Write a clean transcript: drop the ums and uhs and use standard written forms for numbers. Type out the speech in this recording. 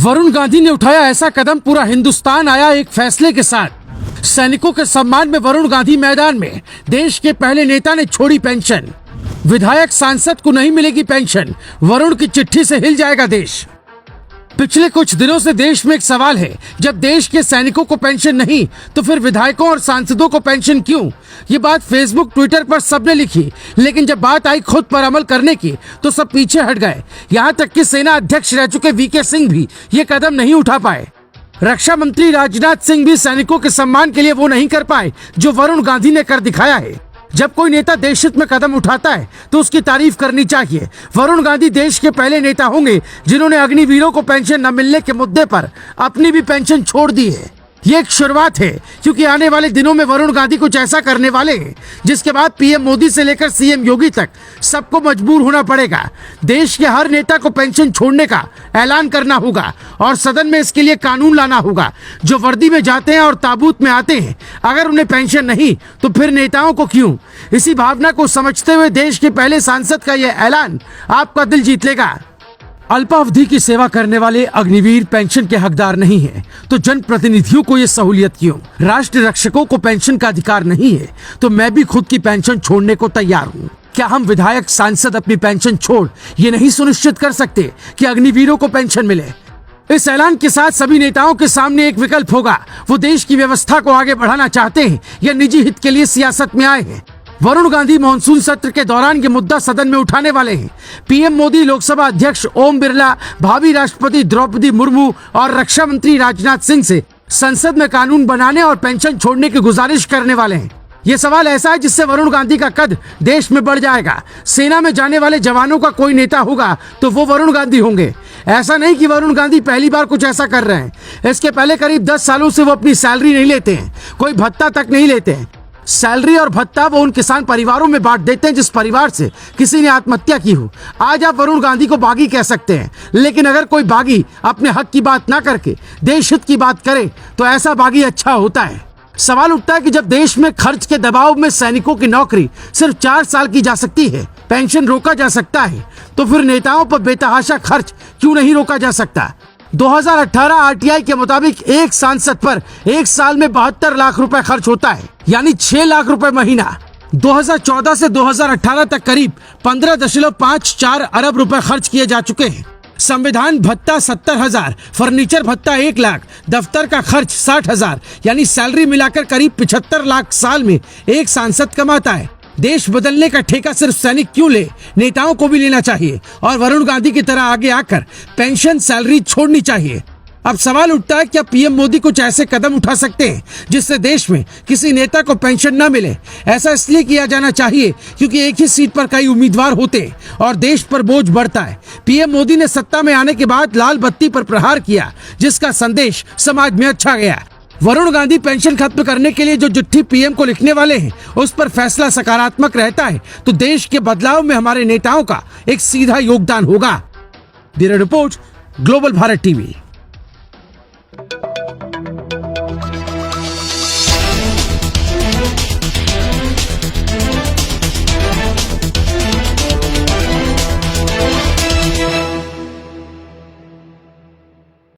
वरुण गांधी ने उठाया ऐसा कदम, पूरा हिंदुस्तान आया एक फैसले के साथ। सैनिकों के सम्मान में वरुण गांधी मैदान में। देश के पहले नेता ने छोड़ी पेंशन। विधायक सांसद को नहीं मिलेगी पेंशन, वरुण की चिट्ठी से हिल जाएगा देश। पिछले कुछ दिनों से देश में एक सवाल है, जब देश के सैनिकों को पेंशन नहीं तो फिर विधायकों और सांसदों को पेंशन क्यों? ये बात फेसबुक ट्विटर पर सबने लिखी, लेकिन जब बात आई खुद पर अमल करने की तो सब पीछे हट गए। यहाँ तक कि सेना अध्यक्ष रह चुके वीके सिंह भी ये कदम नहीं उठा पाए। रक्षा मंत्री राजनाथ सिंह भी सैनिकों के सम्मान के लिए वो नहीं कर पाए जो वरुण गांधी ने कर दिखाया है। जब कोई नेता देश हित में कदम उठाता है तो उसकी तारीफ करनी चाहिए। वरुण गांधी देश के पहले नेता होंगे जिन्होंने अग्निवीरों को पेंशन न मिलने के मुद्दे पर अपनी भी पेंशन छोड़ दी है। ये एक शुरुआत है, क्योंकि आने वाले दिनों में वरुण गांधी कुछ ऐसा करने वाले हैं जिसके बाद पीएम मोदी से लेकर सीएम योगी तक सबको मजबूर होना पड़ेगा। देश के हर नेता को पेंशन छोड़ने का ऐलान करना होगा और सदन में इसके लिए कानून लाना होगा। जो वर्दी में जाते हैं और ताबूत में आते हैं, अगर उन्हें पेंशन नहीं तो फिर नेताओं को क्यों? इसी भावना को समझते हुए देश के पहले सांसद का यह ऐलान आपका दिल जीत लेगा। अल्पावधि की सेवा करने वाले अग्निवीर पेंशन के हकदार नहीं है तो जनप्रतिनिधियों को ये सहूलियत क्यों? राष्ट्र रक्षकों को पेंशन का अधिकार नहीं है तो मैं भी खुद की पेंशन छोड़ने को तैयार हूँ। क्या हम विधायक सांसद अपनी पेंशन छोड़ ये नहीं सुनिश्चित कर सकते कि अग्निवीरों को पेंशन मिले? इस ऐलान के साथ सभी नेताओं के सामने एक विकल्प होगा। वो देश की व्यवस्था को आगे बढ़ाना चाहते हैं या निजी हित के लिए सियासत में आए हैं। वरुण गांधी मॉनसून सत्र के दौरान ये मुद्दा सदन में उठाने वाले हैं। पीएम मोदी, लोकसभा अध्यक्ष ओम बिरला, भावी राष्ट्रपति द्रौपदी मुर्मू और रक्षा मंत्री राजनाथ सिंह से संसद में कानून बनाने और पेंशन छोड़ने की गुजारिश करने वाले हैं। ये सवाल ऐसा है जिससे वरुण गांधी का कद देश में बढ़ जाएगा। सेना में जाने वाले जवानों का कोई नेता होगा तो वो वरुण गांधी होंगे। ऐसा नहीं कि वरुण गांधी पहली बार कुछ ऐसा कर रहे हैं। इसके पहले करीब 10 सालों से वो अपनी सैलरी नहीं लेते हैं, कोई भत्ता तक नहीं लेते हैं। सैलरी और भत्ता वो उन किसान परिवारों में बांट देते हैं जिस परिवार से किसी ने आत्महत्या की हो। आज आप वरुण गांधी को बागी कह सकते हैं, लेकिन अगर कोई बागी अपने हक की बात ना करके देश हित की बात करे तो ऐसा बागी अच्छा होता है। सवाल उठता है कि जब देश में खर्च के दबाव में सैनिकों की नौकरी सिर्फ 4 साल की जा सकती है, पेंशन रोका जा सकता है, तो फिर नेताओं पर बेतहाशा खर्च क्यों नहीं रोका जा सकता? 2018 आरटीआई के मुताबिक एक सांसद पर एक साल में 72 लाख रुपए खर्च होता है, यानी 6 लाख रुपए महीना। 2014 से 2018 तक करीब 15.54 अरब रुपए खर्च किए जा चुके हैं। संविधान भत्ता 70,000, फर्नीचर भत्ता 1 लाख, दफ्तर का खर्च 60,000, यानी सैलरी मिलाकर करीब 75 लाख साल में एक सांसद कमाता है। देश बदलने का ठेका सिर्फ सैनिक क्यों ले, नेताओं को भी लेना चाहिए और वरुण गांधी की तरह आगे आकर पेंशन सैलरी छोड़नी चाहिए। अब सवाल उठता है, क्या पीएम मोदी कुछ ऐसे कदम उठा सकते हैं जिससे देश में किसी नेता को पेंशन न मिले? ऐसा इसलिए किया जाना चाहिए क्योंकि एक ही सीट पर कई उम्मीदवार होते हैं और देश पर बोझ बढ़ता है। पीएम मोदी ने सत्ता में आने के बाद लाल बत्ती पर प्रहार किया, जिसका संदेश समाज में अच्छा गया। वरुण गांधी पेंशन खत्म करने के लिए जो चिट्ठी पीएम को लिखने वाले हैं, उस पर फैसला सकारात्मक रहता है तो देश के बदलाव में हमारे नेताओं का एक सीधा योगदान होगा। Bureau report, global Bharat TV.